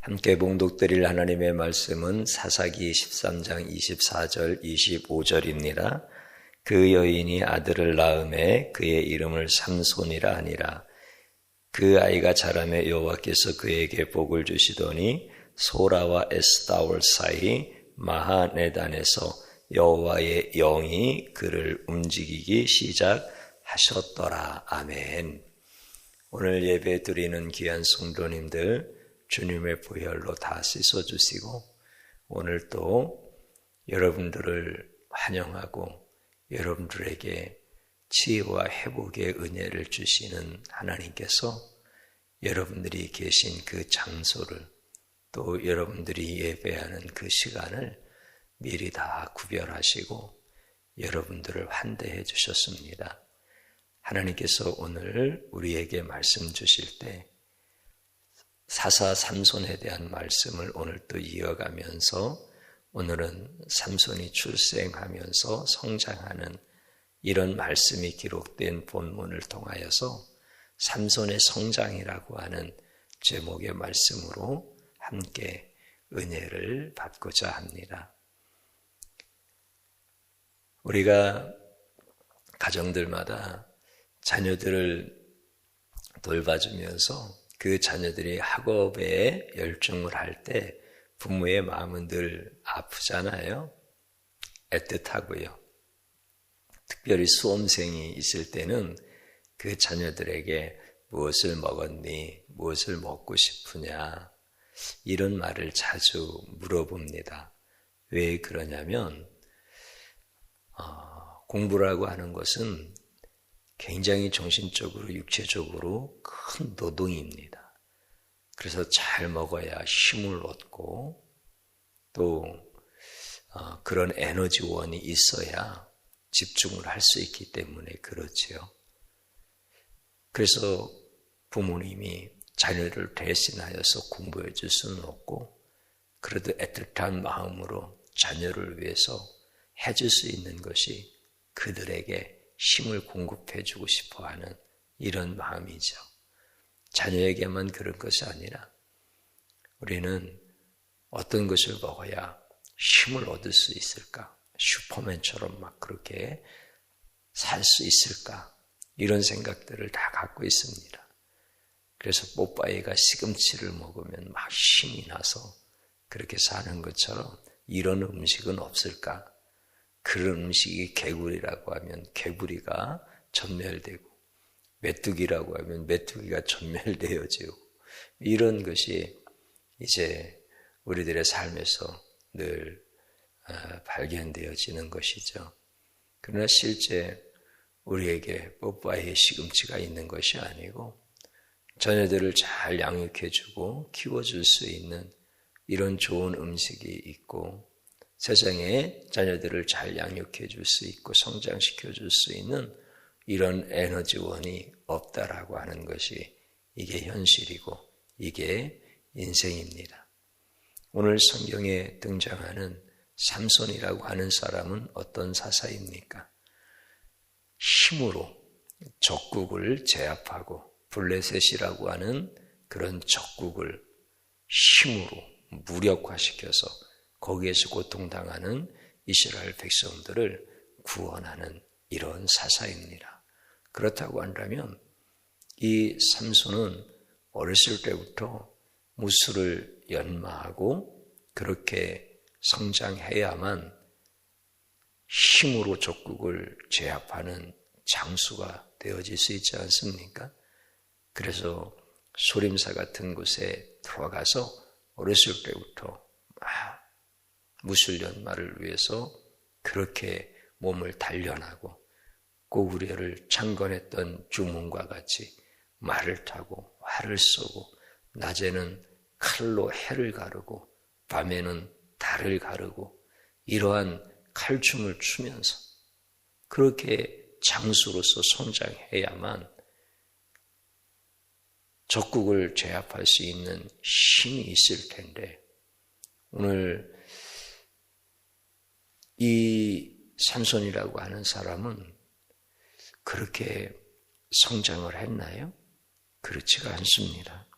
함께 봉독드릴 하나님의 말씀은 사사기 13장 24절 25절입니다. 그 여인이 아들을 낳음에 그의 이름을 삼손이라 하니라. 그 아이가 자라매 여호와께서 그에게 복을 주시더니 소라와 에스타올 사이 마하네단에서 여호와의 영이 그를 움직이기 시작하셨더라. 아멘. 오늘 예배 드리는 귀한 성도님들 주님의 보혈로 다 씻어주시고 오늘 또 여러분들을 환영하고 여러분들에게 치유와 회복의 은혜를 주시는 하나님께서 여러분들이 계신 그 장소를 또 여러분들이 예배하는 그 시간을 미리 다 구별하시고 여러분들을 환대해 주셨습니다. 하나님께서 오늘 우리에게 말씀 주실 때 사사 삼손에 대한 말씀을 오늘 또 이어가면서 오늘은 삼손이 출생하면서 성장하는 이런 말씀이 기록된 본문을 통하여서 삼손의 성장이라고 하는 제목의 말씀으로 함께 은혜를 받고자 합니다. 우리가 가정들마다 자녀들을 돌봐주면서 그 자녀들이 학업에 열중을 할 때 부모의 마음은 늘 아프잖아요. 애틋하고요. 특별히 수험생이 있을 때는 그 자녀들에게 무엇을 먹었니? 무엇을 먹고 싶으냐? 이런 말을 자주 물어봅니다. 왜 그러냐면 공부라고 하는 것은 굉장히 정신적으로 육체적으로 큰 노동입니다. 그래서 잘 먹어야 힘을 얻고 또 그런 에너지원이 있어야 집중을 할 수 있기 때문에 그렇지요. 그래서 부모님이 자녀를 대신하여서 공부해 줄 수는 없고 그래도 애틋한 마음으로 자녀를 위해서 해줄 수 있는 것이 그들에게 힘을 공급해 주고 싶어 하는 이런 마음이죠. 자녀에게만 그런 것이 아니라 우리는 어떤 것을 먹어야 힘을 얻을 수 있을까? 슈퍼맨처럼 막 그렇게 살 수 있을까? 이런 생각들을 다 갖고 있습니다. 그래서 뽀빠이가 시금치를 먹으면 막 힘이 나서 그렇게 사는 것처럼 이런 음식은 없을까? 그런 음식이 개구리라고 하면 개구리가 전멸되고 메뚜기라고 하면 메뚜기가 전멸되어지고 이런 것이 이제 우리들의 삶에서 늘 발견되어지는 것이죠. 그러나 실제 우리에게 뽀빠이의 시금치가 있는 것이 아니고 자녀들을 잘 양육해주고 키워줄 수 있는 이런 좋은 음식이 있고 세상에 자녀들을 잘 양육해 줄 수 있고 성장시켜 줄 수 있는 이런 에너지원이 없다라고 하는 것이 이게 현실이고 이게 인생입니다. 오늘 성경에 등장하는 삼손이라고 하는 사람은 어떤 사사입니까? 힘으로 적국을 제압하고 블레셋이라고 하는 그런 적국을 힘으로 무력화시켜서 거기에서 고통당하는 이스라엘 백성들을 구원하는 이런 사사입니다. 그렇다고 한다면 이 삼손은 어렸을 때부터 무술을 연마하고 그렇게 성장해야만 힘으로 적국을 제압하는 장수가 되어질 수 있지 않습니까? 그래서 소림사 같은 곳에 들어가서 어렸을 때부터 무술 연마를 위해서 그렇게 몸을 단련하고 고구려를 창건했던 주문과 같이 말을 타고 활을 쏘고 낮에는 칼로 해를 가르고 밤에는 달을 가르고 이러한 칼춤을 추면서 그렇게 장수로서 성장해야만 적국을 제압할 수 있는 힘이 있을 텐데 오늘 이 삼손이라고 하는 사람은 그렇게 성장을 했나요? 그렇지가 않습니다.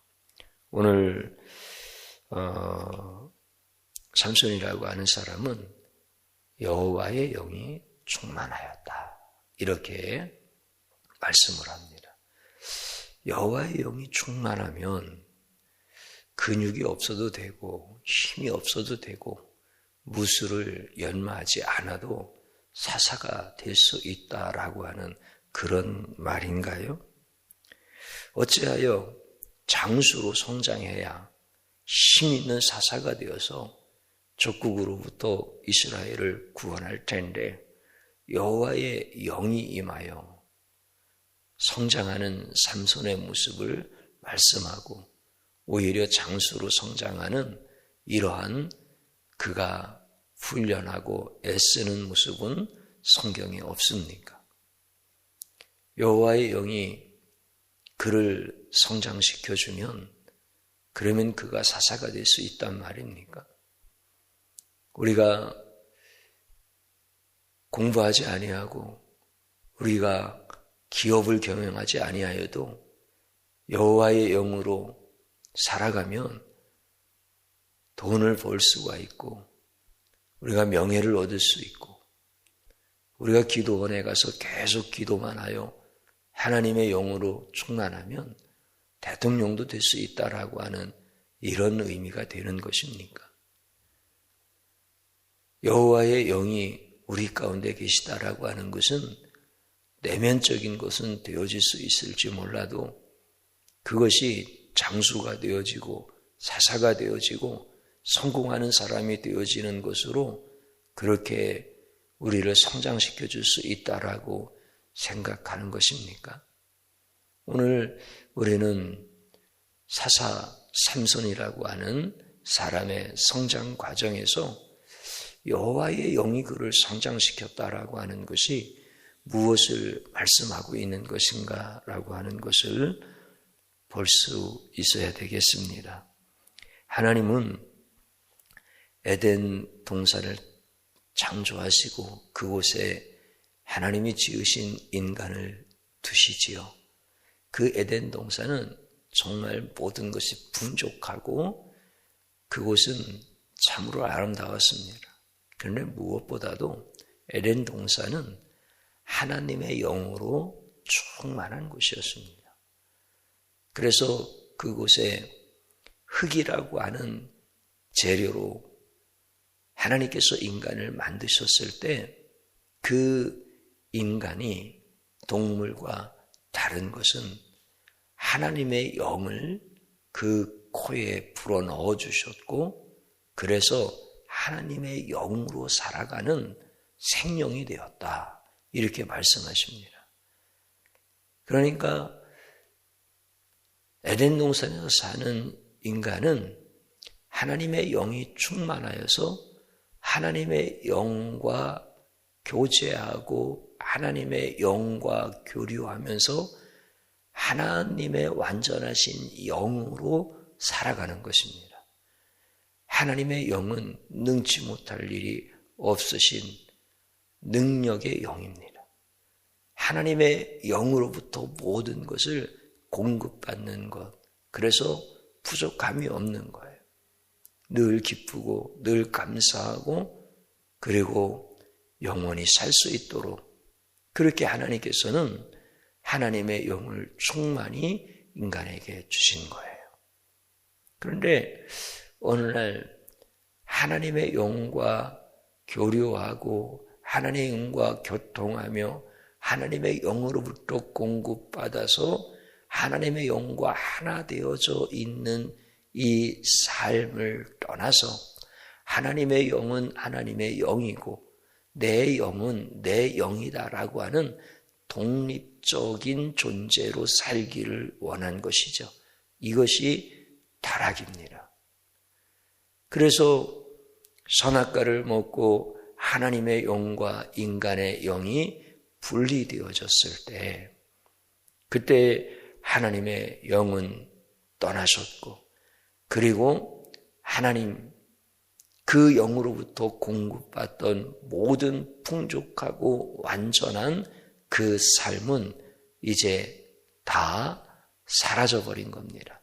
오늘 삼손이라고 하는 사람은 여호와의 영이 충만하였다. 이렇게 말씀을 합니다. 여호와의 영이 충만하면 근육이 없어도 되고 힘이 없어도 되고 무술을 연마하지 않아도 사사가 될 수 있다라고 하는 그런 말인가요? 어찌하여 장수로 성장해야 힘 있는 사사가 되어서 적국으로부터 이스라엘을 구원할 텐데 여호와의 영이 임하여 성장하는 삼손의 모습을 말씀하고 오히려 장수로 성장하는 이러한 그가 훈련하고 애쓰는 모습은 성경에 없습니까? 여호와의 영이 그를 성장시켜주면 그러면 그가 사사가 될 수 있단 말입니까? 우리가 공부하지 아니하고 우리가 기업을 경영하지 아니하여도 여호와의 영으로 살아가면 돈을 벌 수가 있고 우리가 명예를 얻을 수 있고 우리가 기도원에 가서 계속 기도만 하여 하나님의 영으로 충만하면 대통령도 될 수 있다라고 하는 이런 의미가 되는 것입니까? 여호와의 영이 우리 가운데 계시다라고 하는 것은 내면적인 것은 되어질 수 있을지 몰라도 그것이 장수가 되어지고 사사가 되어지고 성공하는 사람이 되어지는 것으로 그렇게 우리를 성장시켜 줄 수 있다라고 생각하는 것입니까? 오늘 우리는 사사 삼손이라고 하는 사람의 성장 과정에서 여호와의 영이 그를 성장시켰다라고 하는 것이 무엇을 말씀하고 있는 것인가라고 하는 것을 볼 수 있어야 되겠습니다. 하나님은 에덴 동산을 창조하시고 그곳에 하나님이 지으신 인간을 두시지요. 그 에덴 동산은 정말 모든 것이 풍족하고 그곳은 참으로 아름다웠습니다. 그런데 무엇보다도 에덴 동산은 하나님의 영으로 충만한 곳이었습니다. 그래서 그곳에 흙이라고 하는 재료로 하나님께서 인간을 만드셨을 때 그 인간이 동물과 다른 것은 하나님의 영을 그 코에 불어넣어 주셨고 그래서 하나님의 영으로 살아가는 생명이 되었다. 이렇게 말씀하십니다. 그러니까 에덴 동산에서 사는 인간은 하나님의 영이 충만하여서 하나님의 영과 교제하고 하나님의 영과 교류하면서 하나님의 완전하신 영으로 살아가는 것입니다. 하나님의 영은 능치 못할 일이 없으신 능력의 영입니다. 하나님의 영으로부터 모든 것을 공급받는 것, 그래서 부족함이 없는 거예요. 늘 기쁘고 늘 감사하고 그리고 영원히 살 수 있도록 그렇게 하나님께서는 하나님의 영을 충만히 인간에게 주신 거예요. 그런데 어느 날 하나님의 영과 교류하고 하나님의 영과 교통하며 하나님의 영으로부터 공급받아서 하나님의 영과 하나 되어져 있는 이 삶을 떠나서 하나님의 영은 하나님의 영이고 내 영은 내 영이다라고 하는 독립적인 존재로 살기를 원한 것이죠. 이것이 타락입니다. 그래서 선악과를 먹고 하나님의 영과 인간의 영이 분리되어졌을 때 그때 하나님의 영은 떠나셨고 그리고 하나님 그 영으로부터 공급받던 모든 풍족하고 완전한 그 삶은 이제 다 사라져버린 겁니다.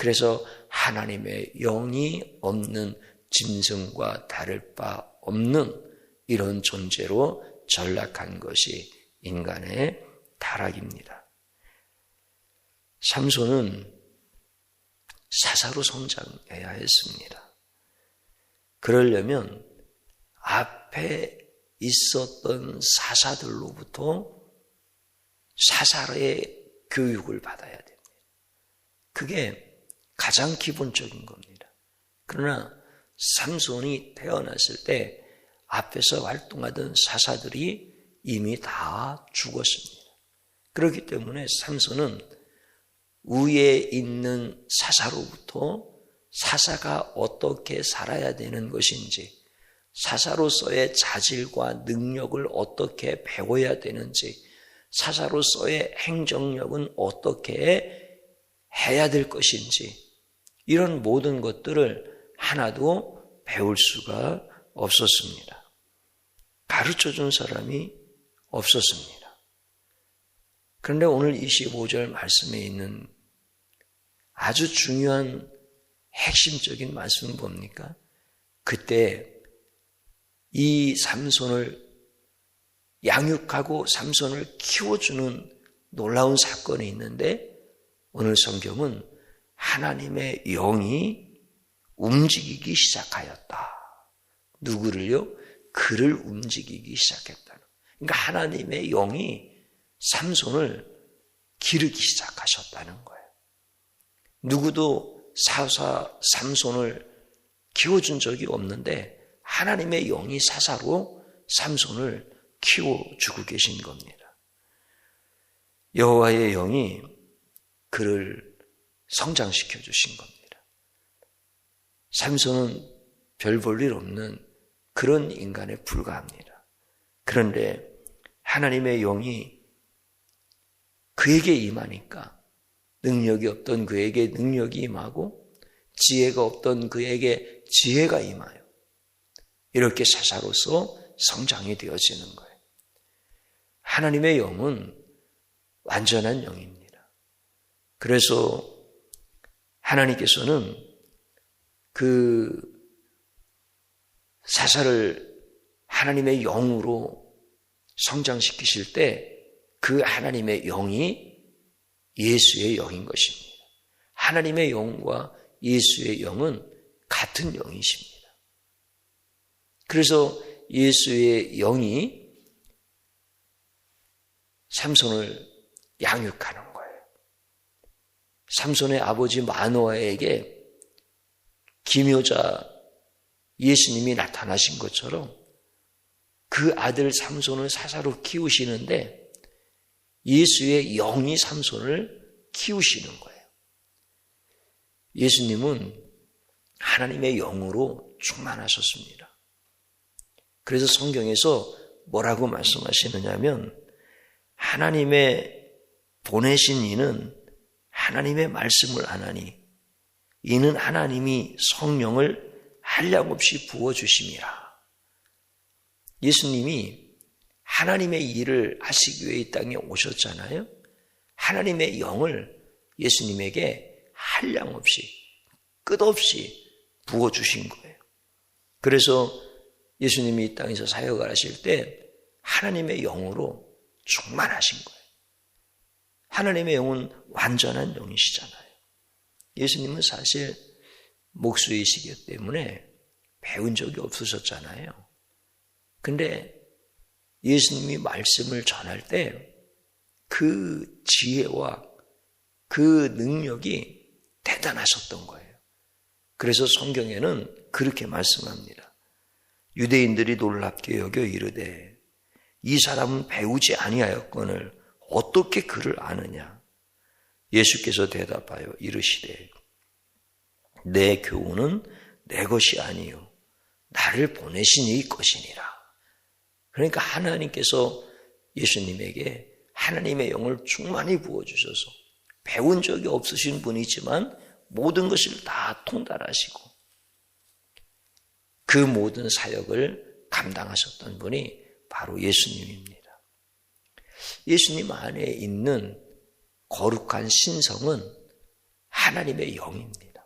그래서 하나님의 영이 없는 짐승과 다를 바 없는 이런 존재로 전락한 것이 인간의 타락입니다. 삼손은 사사로 성장해야 했습니다. 그러려면 앞에 있었던 사사들로부터 사사의 교육을 받아야 됩니다. 그게 가장 기본적인 겁니다. 그러나 삼손이 태어났을 때 앞에서 활동하던 사사들이 이미 다 죽었습니다. 그렇기 때문에 삼손은 위에 있는 사사로부터 사사가 어떻게 살아야 되는 것인지, 사사로서의 자질과 능력을 어떻게 배워야 되는지, 사사로서의 행정력은 어떻게 해야 될 것인지, 이런 모든 것들을 하나도 배울 수가 없었습니다. 가르쳐준 사람이 없었습니다. 그런데 오늘 25절 말씀에 있는 아주 중요한 핵심적인 말씀은 뭡니까? 그때 이 삼손을 양육하고 삼손을 키워주는 놀라운 사건이 있는데, 오늘 성경은 하나님의 영이 움직이기 시작하였다. 누구를요? 그를 움직이기 시작했다. 그러니까 하나님의 영이 삼손을 기르기 시작하셨다는 거예요. 누구도 사사 삼손을 키워준 적이 없는데 하나님의 영이 사사로 삼손을 키워주고 계신 겁니다. 여호와의 영이 그를 성장시켜 주신 겁니다. 삼손은 별 볼 일 없는 그런 인간에 불과합니다. 그런데 하나님의 영이 그에게 임하니까 능력이 없던 그에게 능력이 임하고 지혜가 없던 그에게 지혜가 임하여 이렇게 사사로서 성장이 되어지는 거예요. 하나님의 영은 완전한 영입니다. 그래서 하나님께서는 그 사사를 하나님의 영으로 성장시키실 때 그 하나님의 영이 예수의 영인 것입니다. 하나님의 영과 예수의 영은 같은 영이십니다. 그래서 예수의 영이 삼손을 양육하는 거예요. 삼손의 아버지 마노아에게 기묘자 예수님이 나타나신 것처럼 그 아들 삼손을 사사로 키우시는데 예수의 영이 삼손을 키우시는 거예요. 예수님은 하나님의 영으로 충만하셨습니다. 그래서 성경에서 뭐라고 말씀하시느냐면 하나님의 보내신 이는 하나님의 말씀을 하나니 이는 하나님이 성령을 한량없이 부어주심이라. 예수님이 하나님의 일을 하시기 위해 이 땅에 오셨잖아요. 하나님의 영을 예수님에게 한량없이 끝없이 부어주신 거예요. 그래서 예수님이 이 땅에서 사역을 하실 때 하나님의 영으로 충만하신 거예요. 하나님의 영은 완전한 영이시잖아요. 예수님은 사실 목수이시기 때문에 배운 적이 없으셨잖아요. 근데 예수님이 말씀을 전할 때 그 지혜와 그 능력이 대단하셨던 거예요. 그래서 성경에는 그렇게 말씀합니다. 유대인들이 놀랍게 여겨 이르되 이 사람은 배우지 아니하였거늘 어떻게 그를 아느냐. 예수께서 대답하여 이르시되 내 교훈은 내 것이 아니요 나를 보내신 이의 것이니라. 그러니까 하나님께서 예수님에게 하나님의 영을 충만히 부어주셔서 배운 적이 없으신 분이지만 모든 것을 다 통달하시고 그 모든 사역을 감당하셨던 분이 바로 예수님입니다. 예수님 안에 있는 거룩한 신성은 하나님의 영입니다.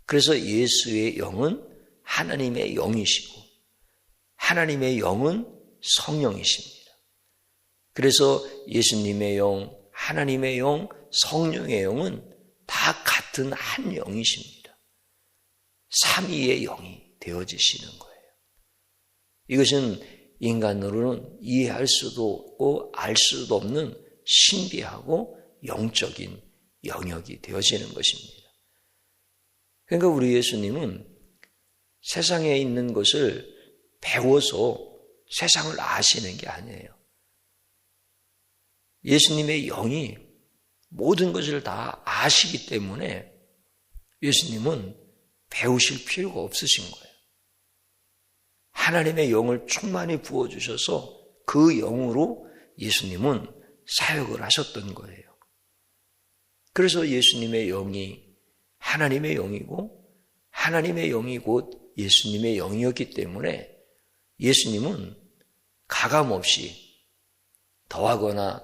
그래서 예수의 영은 하나님의 영이시고 하나님의 영은 성령이십니다. 그래서 예수님의 영, 하나님의 영, 성령의 영은 다 같은 한 영이십니다. 삼위의 영이 되어지시는 거예요. 이것은 인간으로는 이해할 수도 없고 알 수도 없는 신비하고 영적인 영역이 되어지는 것입니다. 그러니까 우리 예수님은 세상에 있는 것을 배워서 세상을 아시는 게 아니에요. 예수님의 영이 모든 것을 다 아시기 때문에 예수님은 배우실 필요가 없으신 거예요. 하나님의 영을 충만히 부어주셔서 그 영으로 예수님은 사역을 하셨던 거예요. 그래서 예수님의 영이 하나님의 영이고 하나님의 영이 곧 예수님의 영이었기 때문에 예수님은 가감없이 더하거나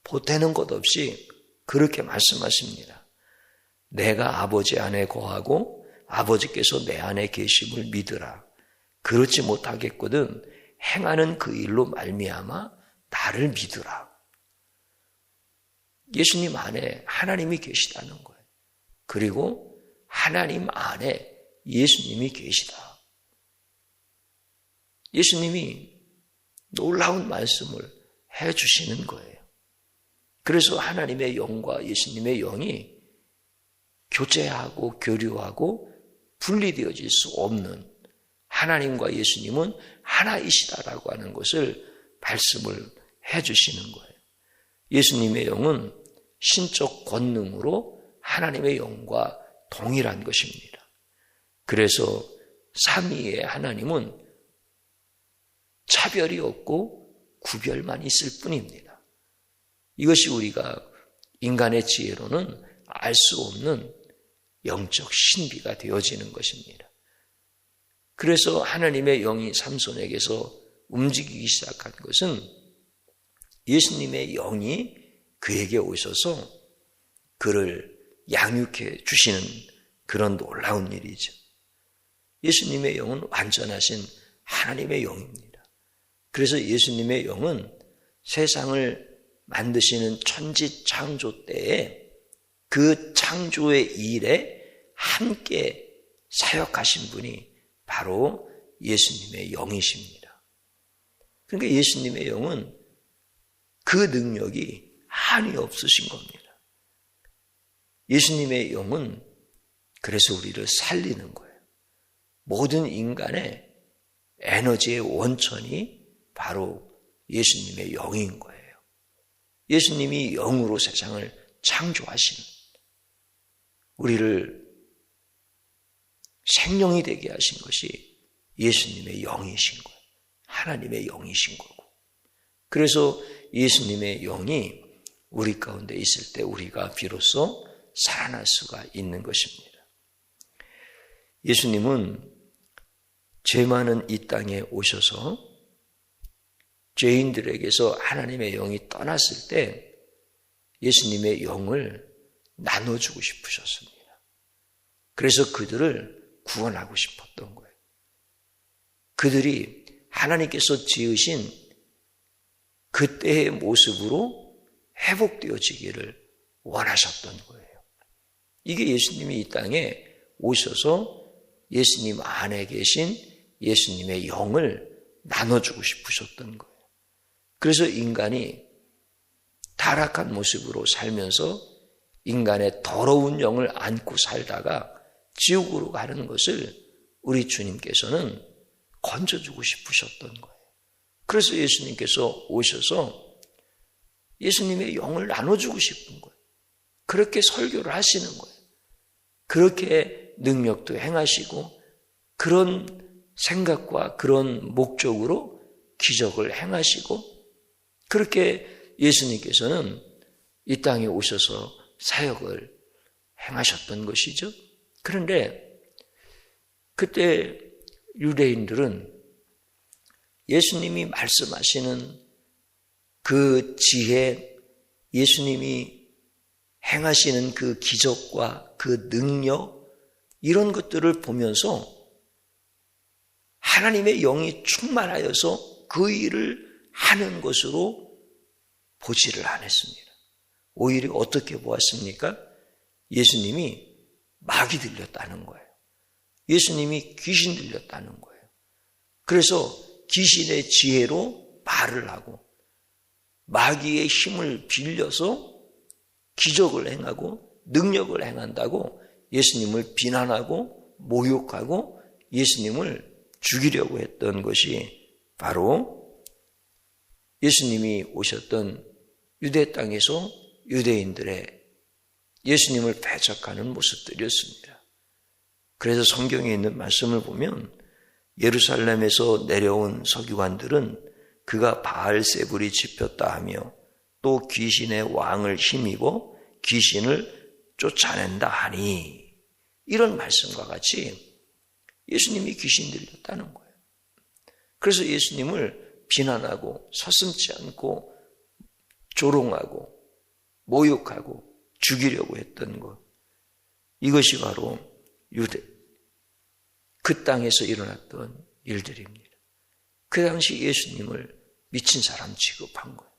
보태는 것 없이 그렇게 말씀하십니다. 내가 아버지 안에 거하고 아버지께서 내 안에 계심을 믿으라. 그렇지 못하겠거든 행하는 그 일로 말미암아 나를 믿으라. 예수님 안에 하나님이 계시다는 거예요. 그리고 하나님 안에 예수님이 계시다. 예수님이 놀라운 말씀을 해주시는 거예요. 그래서 하나님의 영과 예수님의 영이 교제하고 교류하고 분리되어질 수 없는 하나님과 예수님은 하나이시다라고 하는 것을 말씀을 해주시는 거예요. 예수님의 영은 신적 권능으로 하나님의 영과 동일한 것입니다. 그래서 삼위의 하나님은 차별이 없고 구별만 있을 뿐입니다. 이것이 우리가 인간의 지혜로는 알 수 없는 영적 신비가 되어지는 것입니다. 그래서 하나님의 영이 삼손에게서 움직이기 시작한 것은 예수님의 영이 그에게 오셔서 그를 양육해 주시는 그런 놀라운 일이죠. 예수님의 영은 완전하신 하나님의 영입니다. 그래서 예수님의 영은 세상을 만드시는 천지 창조 때에 그 창조의 일에 함께 사역하신 분이 바로 예수님의 영이십니다. 그러니까 예수님의 영은 그 능력이 한이 없으신 겁니다. 예수님의 영은 그래서 우리를 살리는 거예요. 모든 인간의 에너지의 원천이 바로 예수님의 영인 거예요. 예수님이 영으로 세상을 창조하시는, 우리를 생명이 되게 하신 것이 예수님의 영이신 거예요. 하나님의 영이신 거고. 그래서 예수님의 영이 우리 가운데 있을 때 우리가 비로소 살아날 수가 있는 것입니다. 예수님은 죄 많은 이 땅에 오셔서 죄인들에게서 하나님의 영이 떠났을 때 예수님의 영을 나눠주고 싶으셨습니다. 그래서 그들을 구원하고 싶었던 거예요. 그들이 하나님께서 지으신 그때의 모습으로 회복되어지기를 원하셨던 거예요. 이게 예수님이 이 땅에 오셔서 예수님 안에 계신 예수님의 영을 나눠주고 싶으셨던 거예요. 그래서 인간이 타락한 모습으로 살면서 인간의 더러운 영을 안고 살다가 지옥으로 가는 것을 우리 주님께서는 건져주고 싶으셨던 거예요. 그래서 예수님께서 오셔서 예수님의 영을 나눠주고 싶은 거예요. 그렇게 설교를 하시는 거예요. 그렇게 능력도 행하시고 그런 생각과 그런 목적으로 기적을 행하시고 그렇게 예수님께서는 이 땅에 오셔서 사역을 행하셨던 것이죠. 그런데 그때 유대인들은 예수님이 말씀하시는 그 지혜, 예수님이 행하시는 그 기적과 그 능력, 이런 것들을 보면서 하나님의 영이 충만하여서 그 일을 하는 것으로 보지를 않았습니다. 오히려 어떻게 보았습니까? 예수님이 마귀 들렸다는 거예요. 예수님이 귀신 들렸다는 거예요. 그래서 귀신의 지혜로 말을 하고 마귀의 힘을 빌려서 기적을 행하고 능력을 행한다고 예수님을 비난하고 모욕하고 예수님을 죽이려고 했던 것이 바로 예수님이 오셨던 유대 땅에서 유대인들의 예수님을 배척하는 모습들이었습니다. 그래서 성경에 있는 말씀을 보면 예루살렘에서 내려온 서기관들은 그가 바알세불이 짚혔다 하며 또 귀신의 왕을 힘입어 귀신을 쫓아낸다 하니, 이런 말씀과 같이 예수님이 귀신 들렸다는 거예요. 그래서 예수님을 비난하고 서슴지 않고 조롱하고 모욕하고 죽이려고 했던 것, 이것이 바로 그 땅에서 일어났던 일들입니다. 그 당시 예수님을 미친 사람 취급한 거예요.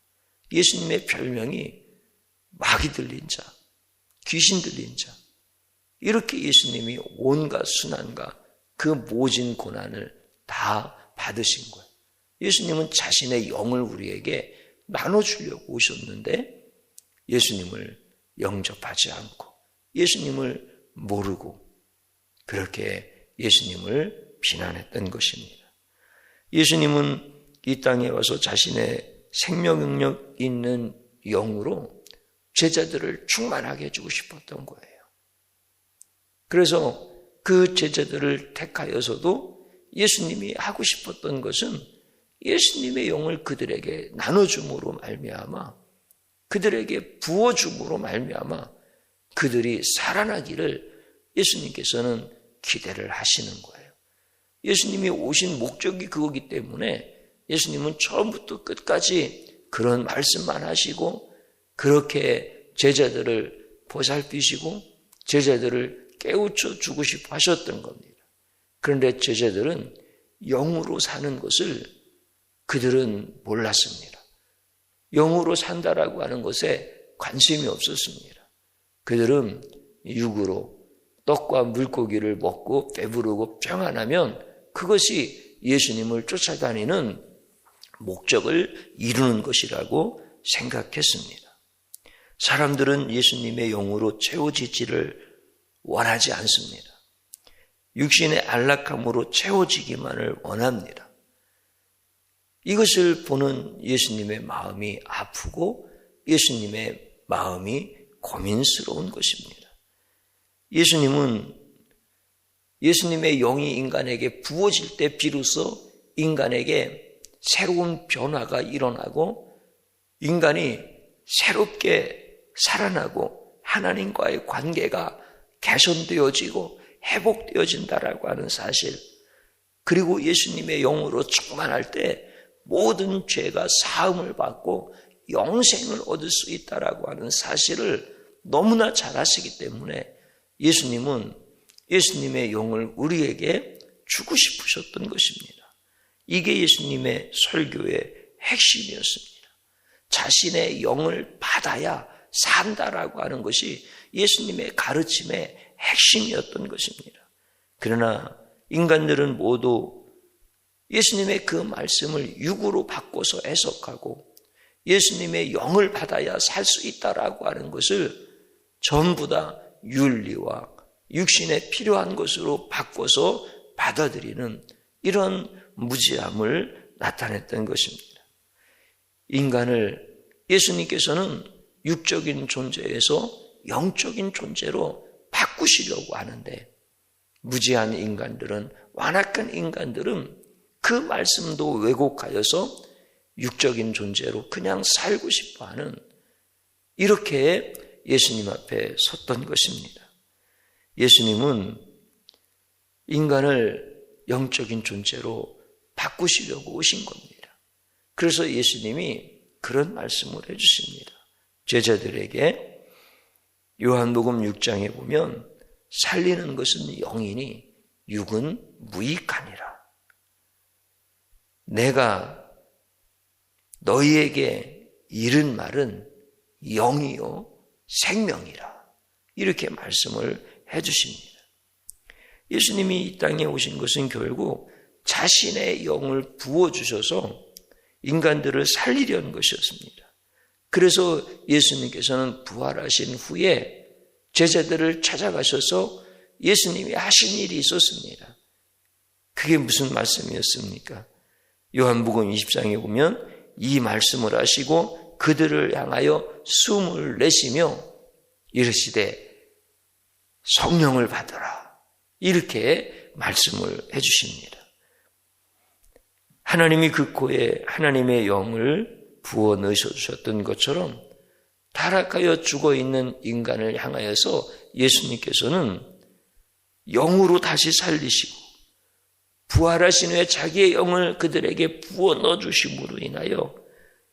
예수님의 별명이 마귀 들린 자, 귀신 들린 자, 이렇게 예수님이 온갖 순환과 그 모진 고난을 다 받으신 거예요. 예수님은 자신의 영을 우리에게 나눠주려고 오셨는데 예수님을 영접하지 않고 예수님을 모르고 그렇게 예수님을 비난했던 것입니다. 예수님은 이 땅에 와서 자신의 생명력 있는 영으로 제자들을 충만하게 해주고 싶었던 거예요. 그래서 그 제자들을 택하여서도 예수님이 하고 싶었던 것은 예수님의 영을 그들에게 나눠줌으로 말미암아, 그들에게 부어줌으로 말미암아 그들이 살아나기를 예수님께서는 기대를 하시는 거예요. 예수님이 오신 목적이 그거기 때문에 예수님은 처음부터 끝까지 그런 말씀만 하시고 그렇게 제자들을 보살피시고 제자들을 깨우쳐 주고 싶어 하셨던 겁니다. 그런데 제자들은 영으로 사는 것을 그들은 몰랐습니다. 영으로 산다라고 하는 것에 관심이 없었습니다. 그들은 육으로 떡과 물고기를 먹고 배부르고 평안하면 그것이 예수님을 쫓아다니는 목적을 이루는 것이라고 생각했습니다. 사람들은 예수님의 영으로 채워지지를 원하지 않습니다. 육신의 안락함으로 채워지기만을 원합니다. 이것을 보는 예수님의 마음이 아프고 예수님의 마음이 고민스러운 것입니다. 예수님은 예수님의 영이 인간에게 부어질 때 비로소 인간에게 새로운 변화가 일어나고 인간이 새롭게 살아나고 하나님과의 관계가 개선되어지고 회복되어진다라고 하는 사실, 그리고 예수님의 영으로 충만할 때 모든 죄가 사함을 받고 영생을 얻을 수 있다라고 하는 사실을 너무나 잘 아시기 때문에 예수님은 예수님의 영을 우리에게 주고 싶으셨던 것입니다. 이게 예수님의 설교의 핵심이었습니다. 자신의 영을 받아야 산다라고 하는 것이 예수님의 가르침의 핵심이었던 것입니다. 그러나 인간들은 모두 예수님의 그 말씀을 육으로 바꿔서 해석하고 예수님의 영을 받아야 살 수 있다라고 하는 것을 전부 다 윤리와 육신에 필요한 것으로 바꿔서 받아들이는 이런 무지함을 나타냈던 것입니다. 인간을 예수님께서는 육적인 존재에서 영적인 존재로 바꾸시려고 하는데 무지한 인간들은, 완악한 인간들은 그 말씀도 왜곡하여서 육적인 존재로 그냥 살고 싶어하는, 이렇게 예수님 앞에 섰던 것입니다. 예수님은 인간을 영적인 존재로 바꾸시려고 오신 겁니다. 그래서 예수님이 그런 말씀을 해주십니다. 제자들에게 요한복음 6장에 보면 살리는 것은 영이니 육은 무익하니라. 내가 너희에게 이른 말은 영이요 생명이라. 이렇게 말씀을 해주십니다. 예수님이 이 땅에 오신 것은 결국 자신의 영을 부어주셔서 인간들을 살리려는 것이었습니다. 그래서 예수님께서는 부활하신 후에 제자들을 찾아가셔서 예수님이 하신 일이 있었습니다. 그게 무슨 말씀이었습니까? 요한복음 20장에 보면 이 말씀을 하시고 그들을 향하여 숨을 내쉬며 이르시되 성령을 받으라. 이렇게 말씀을 해주십니다. 하나님이 그 코에 하나님의 영을 부어 넣으셔 주셨던 것처럼 타락하여 죽어있는 인간을 향하여서 예수님께서는 영으로 다시 살리시고 부활하신 후에 자기의 영을 그들에게 부어 넣어주심으로 인하여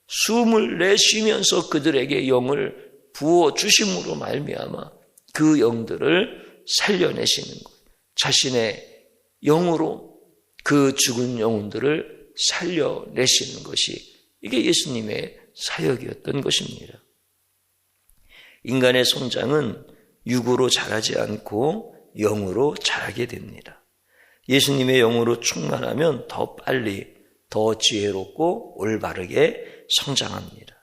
숨을 내쉬면서 그들에게 영을 부어 주심으로 말미암아 그 영들을 살려내시는 거예요. 자신의 영으로 그 죽은 영혼들을 살려내시는 것이 이게 예수님의 사역이었던 것입니다. 인간의 성장은 육으로 자라지 않고 영으로 자라게 됩니다. 예수님의 영으로 충만하면 더 빨리, 더 지혜롭고 올바르게 성장합니다.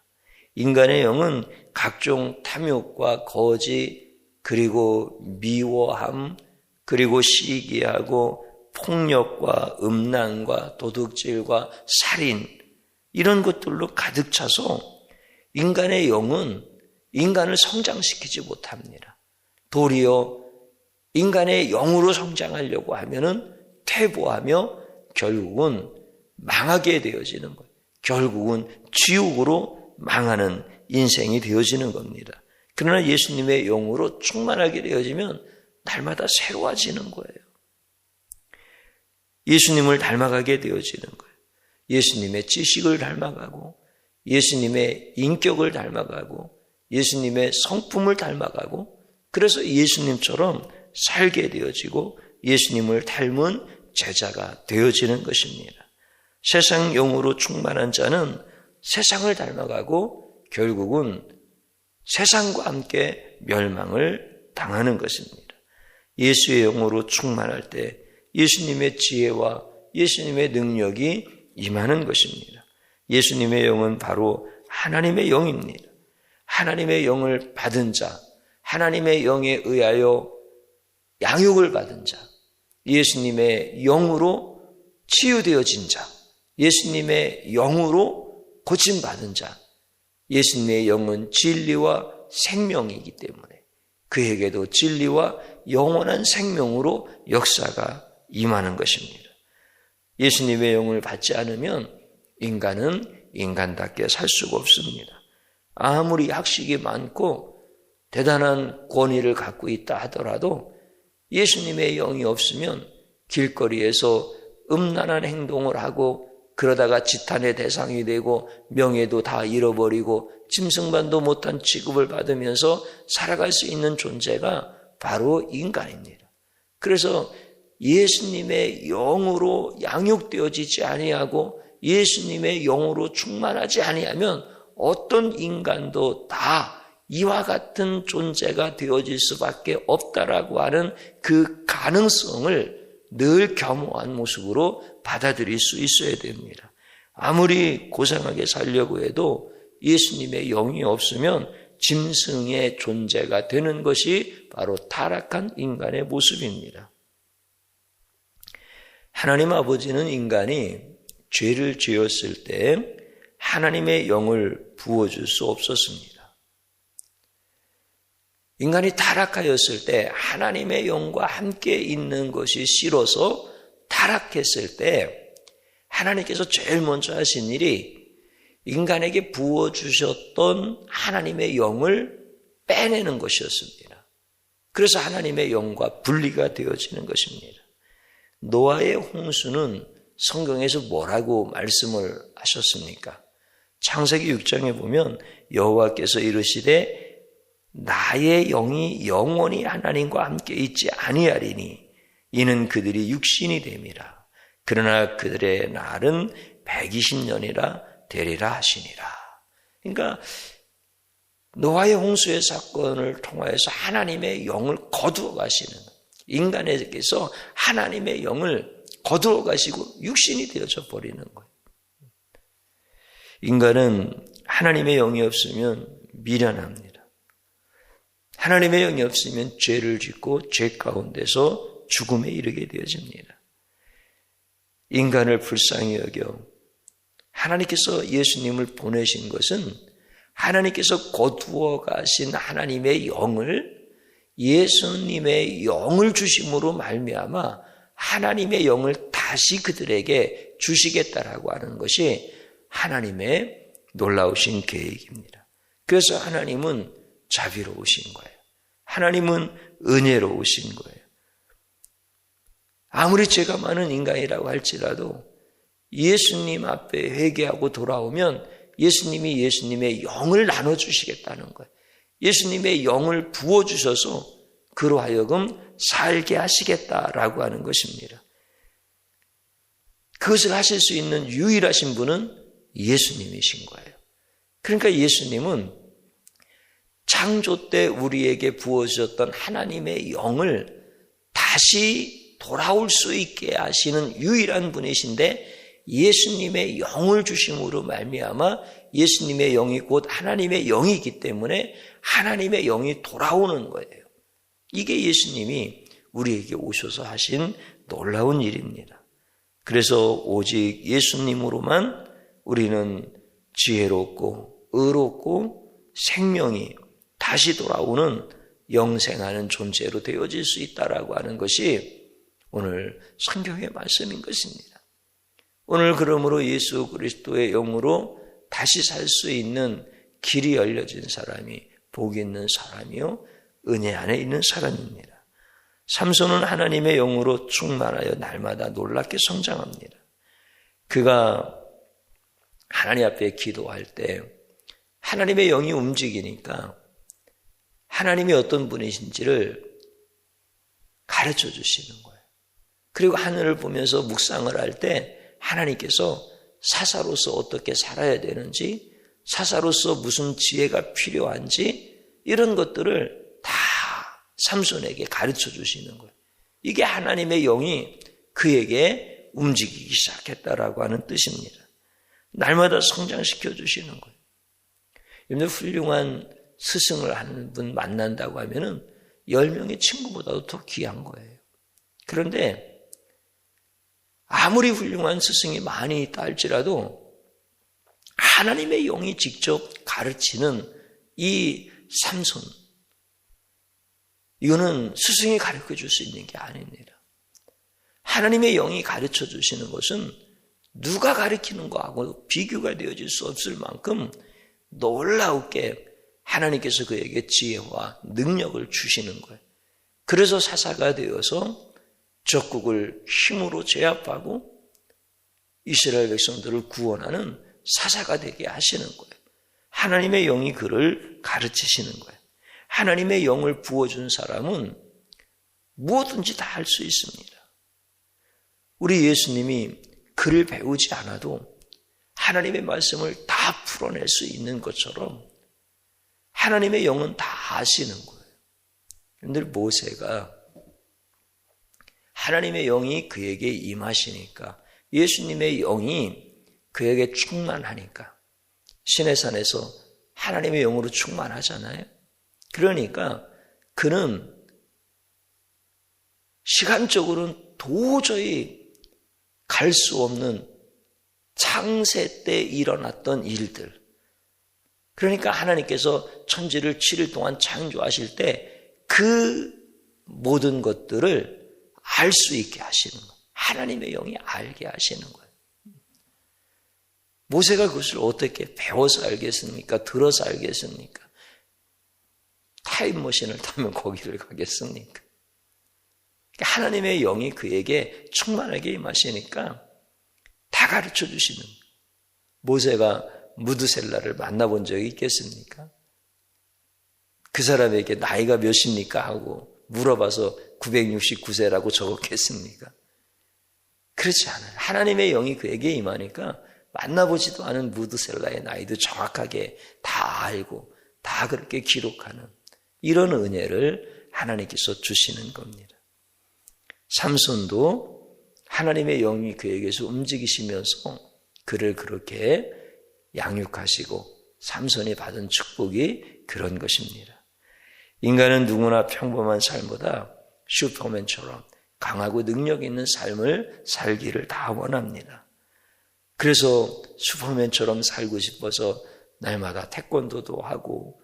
인간의 영은 각종 탐욕과 거짓, 그리고 미워함, 그리고 시기하고 폭력과 음란과 도둑질과 살인, 이런 것들로 가득 차서 인간의 영은 인간을 성장시키지 못합니다. 도리어 인간의 영으로 성장하려고 하면은 퇴보하며 결국은 망하게 되어지는 거예요. 결국은 지옥으로 망하는 인생이 되어지는 겁니다. 그러나 예수님의 영으로 충만하게 되어지면 날마다 새로워지는 거예요. 예수님을 닮아가게 되어지는 거예요. 예수님의 지식을 닮아가고 예수님의 인격을 닮아가고 예수님의 성품을 닮아가고 그래서 예수님처럼 살게 되어지고 예수님을 닮은 제자가 되어지는 것입니다. 세상 영으로 충만한 자는 세상을 닮아가고 결국은 세상과 함께 멸망을 당하는 것입니다. 예수의 영으로 충만할 때 예수님의 지혜와 예수님의 능력이 임하는 것입니다. 예수님의 영은 바로 하나님의 영입니다. 하나님의 영을 받은 자, 하나님의 영에 의하여 양육을 받은 자, 예수님의 영으로 치유되어진 자, 예수님의 영으로 고침받은 자, 예수님의 영은 진리와 생명이기 때문에 그에게도 진리와 영원한 생명으로 역사가 임하는 것입니다. 예수님의 영을 받지 않으면 인간은 인간답게 살 수가 없습니다. 아무리 학식이 많고 대단한 권위를 갖고 있다 하더라도 예수님의 영이 없으면 길거리에서 음란한 행동을 하고 그러다가 지탄의 대상이 되고 명예도 다 잃어버리고 짐승만도 못한 취급을 받으면서 살아갈 수 있는 존재가 바로 인간입니다. 그래서 예수님의 영으로 양육되어지지 아니하고 예수님의 영으로 충만하지 아니하면 어떤 인간도 다 이와 같은 존재가 되어질 수밖에 없다라고 하는 그 가능성을 늘 겸허한 모습으로 받아들일 수 있어야 됩니다. 아무리 고상하게 살려고 해도 예수님의 영이 없으면 짐승의 존재가 되는 것이 바로 타락한 인간의 모습입니다. 하나님 아버지는 인간이 죄를 지었을 때 하나님의 영을 부어줄 수 없었습니다. 인간이 타락하였을 때 하나님의 영과 함께 있는 것이 싫어서 타락했을 때 하나님께서 제일 먼저 하신 일이 인간에게 부어주셨던 하나님의 영을 빼내는 것이었습니다. 그래서 하나님의 영과 분리가 되어지는 것입니다. 노아의 홍수는 성경에서 뭐라고 말씀을 하셨습니까? 창세기 6장에 보면 여호와께서 이르시되 나의 영이 영원히 하나님과 함께 있지 아니하리니 이는 그들이 육신이 됨이라. 그러나 그들의 날은 120년이라 되리라 하시니라. 그러니까 노아의 홍수의 사건을 통하여서 하나님의 영을 거두어 가시는, 인간에게서 하나님의 영을 거두어 가시고 육신이 되어져 버리는 거예요. 인간은 하나님의 영이 없으면 미련합니다. 하나님의 영이 없으면 죄를 짓고 죄 가운데서 죽음에 이르게 되어집니다. 인간을 불쌍히 여겨 하나님께서 예수님을 보내신 것은 하나님께서 거두어 가신 하나님의 영을, 예수님의 영을 주심으로 말미암아 하나님의 영을 다시 그들에게 주시겠다라고 하는 것이 하나님의 놀라우신 계획입니다. 그래서 하나님은 자비로우신 거예요. 하나님은 은혜로우신 거예요. 아무리 죄가 많은 인간이라고 할지라도 예수님 앞에 회개하고 돌아오면 예수님이 예수님의 영을 나눠주시겠다는 거예요. 예수님의 영을 부어주셔서 그로 하여금 살게 하시겠다라고 하는 것입니다. 그것을 하실 수 있는 유일하신 분은 예수님이신 거예요. 그러니까 예수님은 창조 때 우리에게 부어주셨던 하나님의 영을 다시 돌아올 수 있게 하시는 유일한 분이신데, 예수님의 영을 주심으로 말미암아 예수님의 영이 곧 하나님의 영이기 때문에 하나님의 영이 돌아오는 거예요. 이게 예수님이 우리에게 오셔서 하신 놀라운 일입니다. 그래서 오직 예수님으로만 우리는 지혜롭고 의롭고 생명이 다시 돌아오는 영생하는 존재로 되어질 수 있다라고 하는 것이 오늘 성경의 말씀인 것입니다. 오늘 그러므로 예수 그리스도의 영으로 다시 살 수 있는 길이 열려진 사람이 복 있는 사람이요 은혜 안에 있는 사람입니다. 삼손은 하나님의 영으로 충만하여 날마다 놀랍게 성장합니다. 그가 하나님 앞에 기도할 때 하나님의 영이 움직이니까 하나님이 어떤 분이신지를 가르쳐 주시는 거예요. 그리고 하늘을 보면서 묵상을 할 때 하나님께서 사사로서 어떻게 살아야 되는지, 사사로서 무슨 지혜가 필요한지 이런 것들을 다 삼손에게 가르쳐 주시는 거예요. 이게 하나님의 영이 그에게 움직이기 시작했다라고 하는 뜻입니다. 날마다 성장시켜 주시는 거예요. 여러분들 훌륭한 스승을 하는 분 만난다고 하면은 10명의 친구보다도 더 귀한 거예요. 그런데 아무리 훌륭한 스승이 많이 있다 할지라도 하나님의 영이 직접 가르치는 이 삼손, 이거는 스승이 가르쳐 줄 수 있는 게 아닙니다. 하나님의 영이 가르쳐 주시는 것은 누가 가르치는 거하고 비교가 되어질 수 없을 만큼 놀라우게 하나님께서 그에게 지혜와 능력을 주시는 거예요. 그래서 사사가 되어서 적국을 힘으로 제압하고 이스라엘 백성들을 구원하는 사사가 되게 하시는 거예요. 하나님의 영이 그를 가르치시는 거예요. 하나님의 영을 부어준 사람은 무엇든지 다 할 수 있습니다. 우리 예수님이 글을 배우지 않아도 하나님의 말씀을 다 풀어낼 수 있는 것처럼 하나님의 영은 다 아시는 거예요. 여러분들 모세가 하나님의 영이 그에게 임하시니까, 예수님의 영이 그에게 충만하니까 시내산에서 하나님의 영으로 충만하잖아요. 그러니까 그는 시간적으로는 도저히 갈 수 없는 창세 때 일어났던 일들, 그러니까 하나님께서 천지를 7일 동안 창조하실 때 그 모든 것들을 알 수 있게 하시는 거예요. 하나님의 영이 알게 하시는 거예요. 모세가 그것을 어떻게 배워서 알겠습니까? 들어서 알겠습니까? 타임머신을 타면 거기를 가겠습니까? 하나님의 영이 그에게 충만하게 임하시니까 다 가르쳐 주시는 거예요. 모세가 무드셀라를 만나본 적이 있겠습니까? 그 사람에게 나이가 몇입니까? 하고 물어봐서 969세라고 적었겠습니까? 그렇지 않아요. 하나님의 영이 그에게 임하니까 만나보지도 않은 무드셀라의 나이도 정확하게 다 알고 다 그렇게 기록하는 이런 은혜를 하나님께서 주시는 겁니다. 삼손도 하나님의 영이 그에게서 움직이시면서 그를 그렇게 양육하시고 삼손이 받은 축복이 그런 것입니다. 인간은 누구나 평범한 삶보다 슈퍼맨처럼 강하고 능력 있는 삶을 살기를 다 원합니다. 그래서 슈퍼맨처럼 살고 싶어서 날마다 태권도도 하고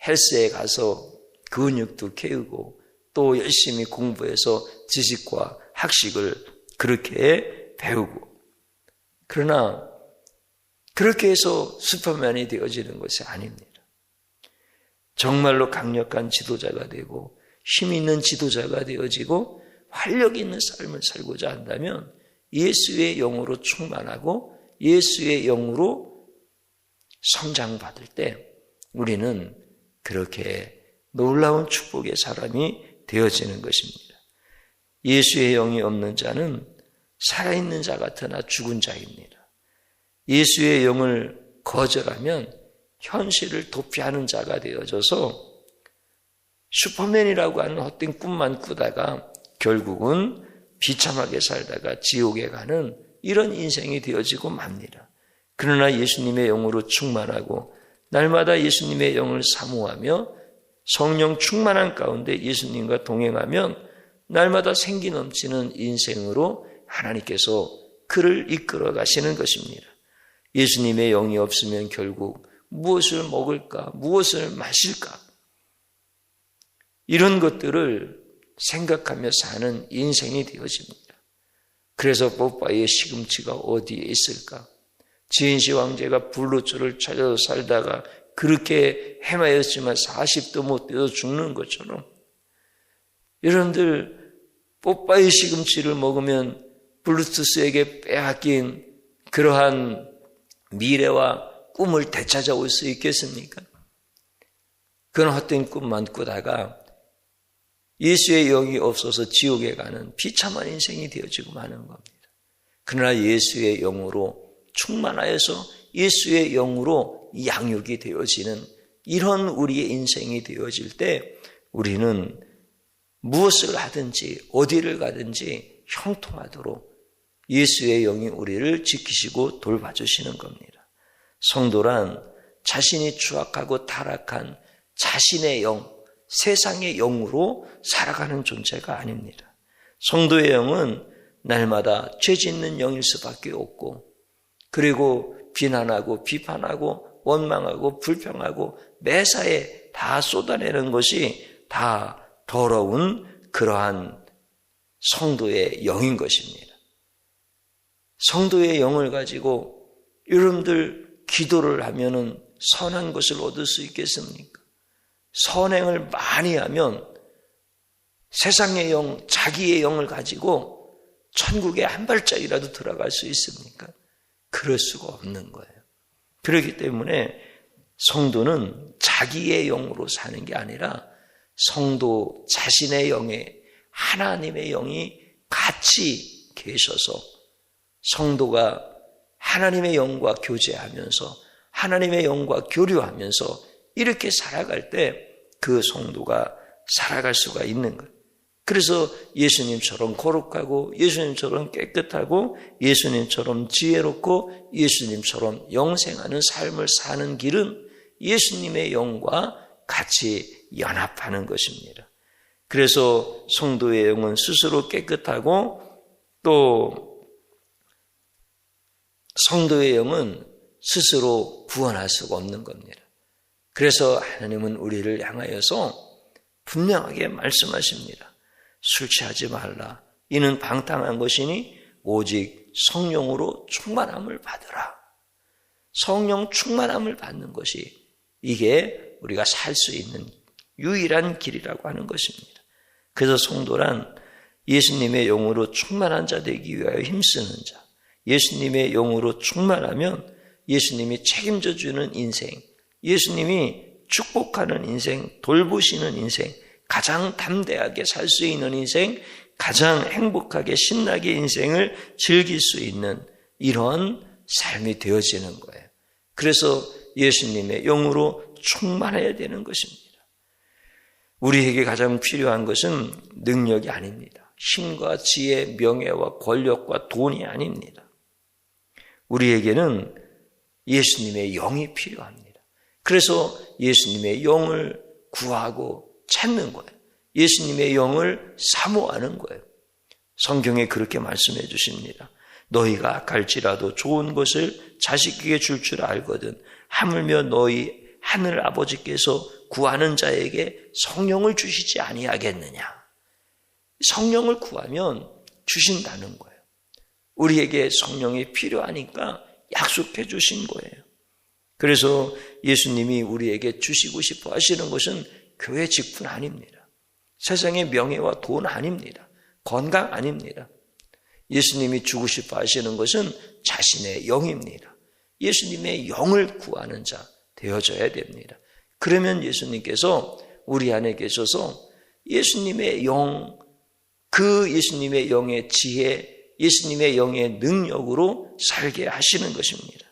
헬스에 가서 근육도 키우고 또 열심히 공부해서 지식과 학식을 그렇게 배우고, 그러나 그렇게 해서 슈퍼맨이 되어지는 것이 아닙니다. 정말로 강력한 지도자가 되고 힘 있는 지도자가 되어지고 활력 있는 삶을 살고자 한다면 예수의 영으로 충만하고 예수의 영으로 성장받을 때 우리는 그렇게 놀라운 축복의 사람이 되어지는 것입니다. 예수의 영이 없는 자는 살아있는 자 같으나 죽은 자입니다. 예수의 영을 거절하면 현실을 도피하는 자가 되어져서 슈퍼맨이라고 하는 헛된 꿈만 꾸다가 결국은 비참하게 살다가 지옥에 가는 이런 인생이 되어지고 맙니다. 그러나 예수님의 영으로 충만하고 날마다 예수님의 영을 사모하며 성령 충만한 가운데 예수님과 동행하면 날마다 생기 넘치는 인생으로 하나님께서 그를 이끌어 가시는 것입니다. 예수님의 영이 없으면 결국 무엇을 먹을까, 무엇을 마실까, 이런 것들을 생각하며 사는 인생이 되어집니다. 그래서 뽀빠이의 시금치가 어디에 있을까? 지은시 왕제가 불로초를 찾아서 살다가 그렇게 헤매였지만 40도 못 되어 죽는 것처럼, 여러분들 뽀빠이 시금치를 먹으면 블루투스에게 빼앗긴 그러한 미래와 꿈을 되찾아올 수 있겠습니까? 그런 헛된 꿈만 꾸다가 예수의 영이 없어서 지옥에 가는 비참한 인생이 되어지고 마는 겁니다. 그러나 예수의 영으로 충만하여서 예수의 영으로 양육이 되어지는 이런 우리의 인생이 되어질 때 우리는 무엇을 하든지 어디를 가든지 형통하도록 예수의 영이 우리를 지키시고 돌봐주시는 겁니다. 성도란 자신이 추악하고 타락한 자신의 영, 세상의 영으로 살아가는 존재가 아닙니다. 성도의 영은 날마다 죄 짓는 영일 수밖에 없고, 그리고 비난하고 비판하고 원망하고 불평하고 매사에 다 쏟아내는 것이 다 더러운 그러한 성도의 영인 것입니다. 성도의 영을 가지고 여러분들 기도를 하면은 선한 것을 얻을 수 있겠습니까? 선행을 많이 하면 세상의 영, 자기의 영을 가지고 천국에 한 발짝이라도 들어갈 수 있습니까? 그럴 수가 없는 거예요. 그렇기 때문에 성도는 자기의 영으로 사는 게 아니라 성도 자신의 영에 하나님의 영이 같이 계셔서 성도가 하나님의 영과 교제하면서 하나님의 영과 교류하면서 이렇게 살아갈 때 그 성도가 살아갈 수가 있는 거예요. 그래서 예수님처럼 거룩하고 예수님처럼 깨끗하고 예수님처럼 지혜롭고 예수님처럼 영생하는 삶을 사는 길은 예수님의 영과 같이 연합하는 것입니다. 그래서 성도의 영은 스스로 깨끗하고 또 성도의 영은 스스로 구원할 수가 없는 겁니다. 그래서 하나님은 우리를 향하여서 분명하게 말씀하십니다. 술 취하지 말라. 이는 방탕한 것이니 오직 성령으로 충만함을 받으라. 성령 충만함을 받는 것이 이게 우리가 살 수 있는 유일한 길이라고 하는 것입니다. 그래서 성도란 예수님의 영으로 충만한 자 되기 위하여 힘쓰는 자, 예수님의 영으로 충만하면 예수님이 책임져 주는 인생, 예수님이 축복하는 인생, 돌보시는 인생, 가장 담대하게 살 수 있는 인생, 가장 행복하게 신나게 인생을 즐길 수 있는 이런 삶이 되어지는 거예요. 그래서 예수님의 영으로 충만해야 되는 것입니다. 우리에게 가장 필요한 것은 능력이 아닙니다. 힘과 지혜, 명예와 권력과 돈이 아닙니다. 우리에게는 예수님의 영이 필요합니다. 그래서 예수님의 영을 구하고 찾는 거예요. 예수님의 영을 사모하는 거예요. 성경에 그렇게 말씀해 주십니다. 너희가 악할지라도 좋은 것을 자식에게 줄 줄 알거든 하물며 너희 하늘 아버지께서 구하는 자에게 성령을 주시지 아니하겠느냐. 성령을 구하면 주신다는 거예요. 우리에게 성령이 필요하니까 약속해 주신 거예요. 그래서 예수님이 우리에게 주시고 싶어 하시는 것은 교회 직분 아닙니다. 세상의 명예와 돈 아닙니다. 건강 아닙니다. 예수님이 주고 싶어 하시는 것은 자신의 영입니다. 예수님의 영을 구하는 자 되어져야 됩니다. 그러면 예수님께서 우리 안에 계셔서 예수님의 영, 그 예수님의 영의 지혜, 예수님의 영의 능력으로 살게 하시는 것입니다.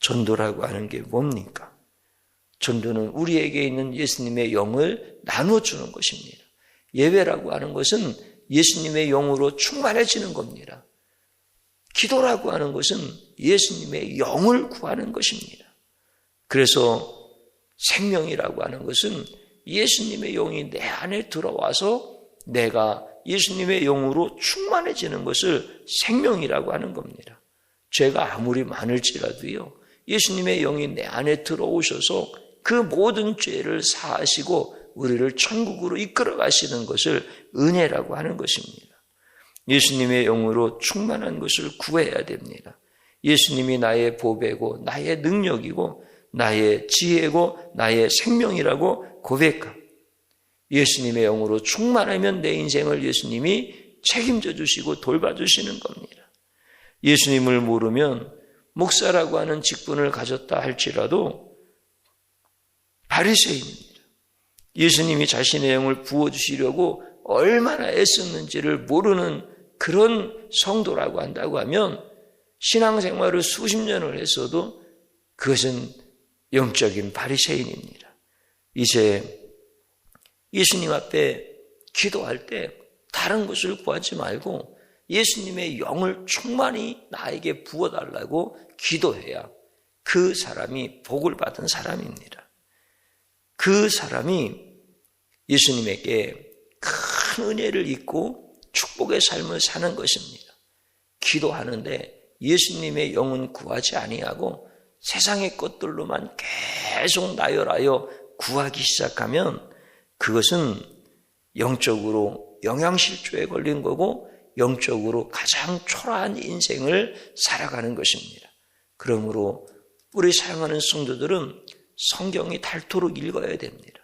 전도라고 하는 게 뭡니까? 전도는 우리에게 있는 예수님의 영을 나눠주는 것입니다. 예배라고 하는 것은 예수님의 영으로 충만해지는 겁니다. 기도라고 하는 것은 예수님의 영을 구하는 것입니다. 그래서 생명이라고 하는 것은 예수님의 영이 내 안에 들어와서 내가 예수님의 영으로 충만해지는 것을 생명이라고 하는 겁니다. 죄가 아무리 많을지라도요, 예수님의 영이 내 안에 들어오셔서 그 모든 죄를 사하시고 우리를 천국으로 이끌어 가시는 것을 은혜라고 하는 것입니다. 예수님의 영으로 충만한 것을 구해야 됩니다. 예수님이 나의 보배고 나의 능력이고 나의 지혜고 나의 생명이라고 고백합니다. 예수님의 영으로 충만하면 내 인생을 예수님이 책임져 주시고 돌봐주시는 겁니다. 예수님을 모르면 목사라고 하는 직분을 가졌다 할지라도 바리새인입니다. 예수님이 자신의 영을 부어주시려고 얼마나 애썼는지를 모르는 그런 성도라고 한다고 하면 신앙생활을 수십 년을 했어도 그것은 영적인 바리새인입니다. 이제 예수님 앞에 기도할 때 다른 것을 구하지 말고 예수님의 영을 충만히 나에게 부어달라고 기도해야 그 사람이 복을 받은 사람입니다. 그 사람이 예수님에게 큰 은혜를 입고 축복의 삶을 사는 것입니다. 기도하는데 예수님의 영은 구하지 아니하고 세상의 것들로만 계속 나열하여 구하기 시작하면 그것은 영적으로 영양실조에 걸린 거고 영적으로 가장 초라한 인생을 살아가는 것입니다. 그러므로 우리 사랑하는 성도들은 성경이 닳도록 읽어야 됩니다.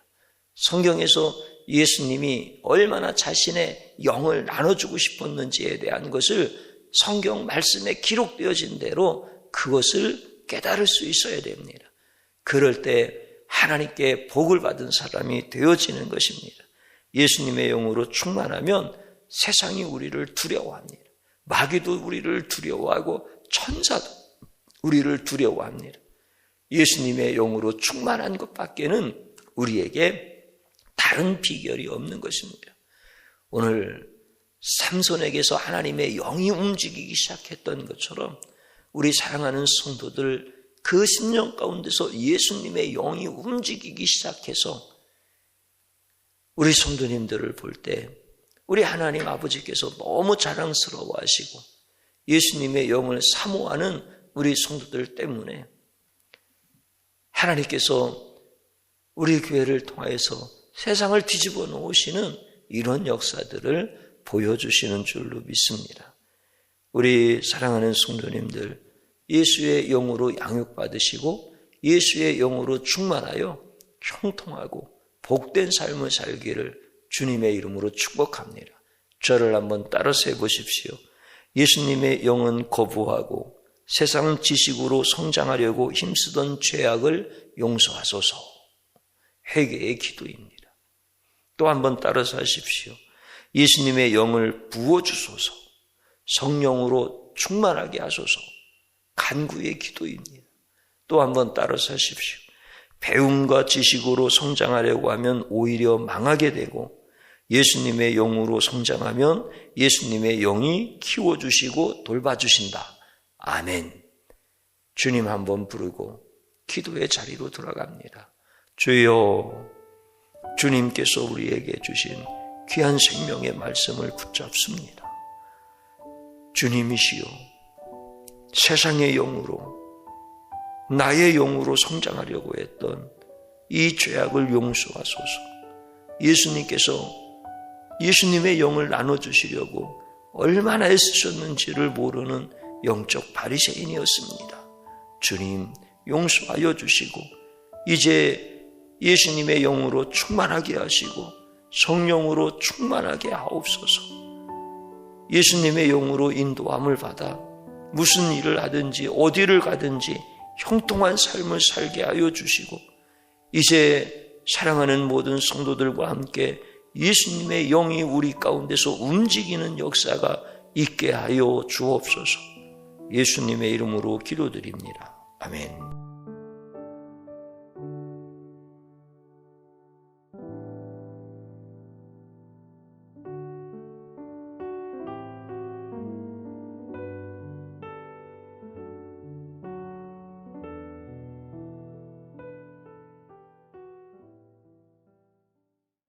성경에서 예수님이 얼마나 자신의 영을 나눠주고 싶었는지에 대한 것을 성경 말씀에 기록되어진 대로 그것을 깨달을 수 있어야 됩니다. 그럴 때 하나님께 복을 받은 사람이 되어지는 것입니다. 예수님의 영으로 충만하면 세상이 우리를 두려워합니다. 마귀도 우리를 두려워하고 천사도 우리를 두려워합니다. 예수님의 영으로 충만한 것밖에는 우리에게 다른 비결이 없는 것입니다. 오늘 삼손에게서 하나님의 영이 움직이기 시작했던 것처럼 우리 사랑하는 성도들 그 심령 가운데서 예수님의 영이 움직이기 시작해서 우리 성도님들을 볼 때 우리 하나님 아버지께서 너무 자랑스러워하시고 예수님의 영을 사모하는 우리 성도들 때문에 하나님께서 우리 교회를 통하여서 세상을 뒤집어 놓으시는 이런 역사들을 보여주시는 줄로 믿습니다. 우리 사랑하는 성도님들 예수의 영으로 양육받으시고 예수의 영으로 충만하여 형통하고 복된 삶을 살기를 주님의 이름으로 축복합니다. 저를 한번 따라서 해보십시오. 예수님의 영은 거부하고 세상 지식으로 성장하려고 힘쓰던 죄악을 용서하소서. 회개의 기도입니다. 또 한 번 따라서 하십시오. 예수님의 영을 부어주소서. 성령으로 충만하게 하소서. 간구의 기도입니다. 또 한 번 따라서 하십시오. 배움과 지식으로 성장하려고 하면 오히려 망하게 되고 예수님의 영으로 성장하면 예수님의 영이 키워주시고 돌봐주신다. 아멘. 주님 한번 부르고 기도의 자리로 들어갑니다. 주여, 주님께서 우리에게 주신 귀한 생명의 말씀을 붙잡습니다. 주님이시여, 세상의 영으로 나의 영으로 성장하려고 했던 이 죄악을 용서하소서. 예수님께서 예수님의 영을 나눠주시려고 얼마나 애쓰셨는지를 모르는 영적 바리새인이었습니다. 주님 용서하여 주시고 이제 예수님의 영으로 충만하게 하시고 성령으로 충만하게 하옵소서. 예수님의 영으로 인도함을 받아 무슨 일을 하든지 어디를 가든지 형통한 삶을 살게 하여 주시고 이제 사랑하는 모든 성도들과 함께 예수님의 영이 우리 가운데서 움직이는 역사가 있게 하여 주옵소서. 예수님의 이름으로 기도드립니다. 아멘.